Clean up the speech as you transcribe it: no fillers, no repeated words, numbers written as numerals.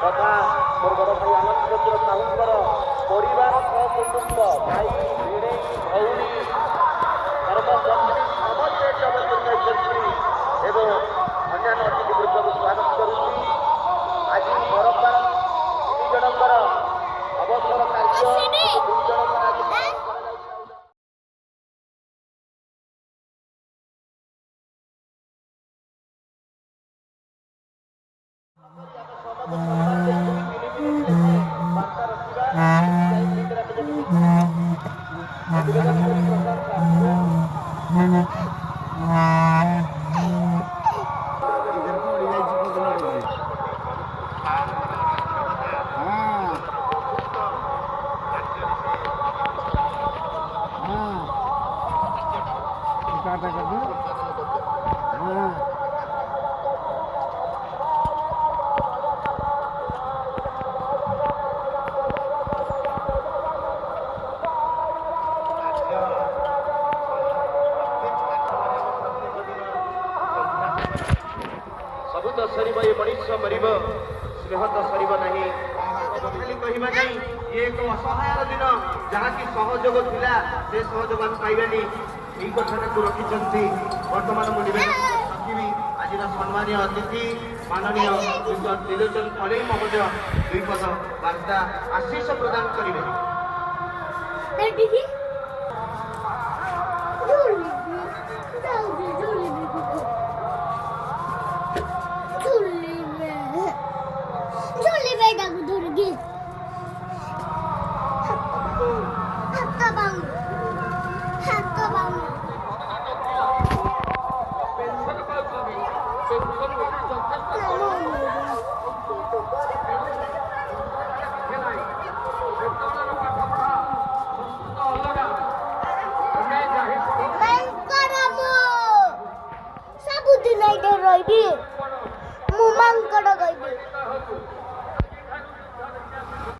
तथा मोर बड़ भाई आनंद चंद्र साहूंकर परिवार कुटुंब भाई भिणे भौणी सर्वपत्नी समस्ते एवं अन्य अतिथिवृंद को स्वागत करुच्ची। आज बरपार तीन जनकर अवसर कार्य दुई जनकर आज सबु तो सर ये मनुष्य मरब स्नेह तो सर ना खाली कहवा नहीं ये एक असहाय दिन जहाँकि सहयोग था से सहयोग आम पाइबानी यही कथा को रखी बर्तमान मुझे रखी आज सम्मानीय अतिथि माननीय त्रिलोचन कलई महोदय दुई पद वार्ता आशीष प्रदान करेंगे। Sabu dinay de roibi.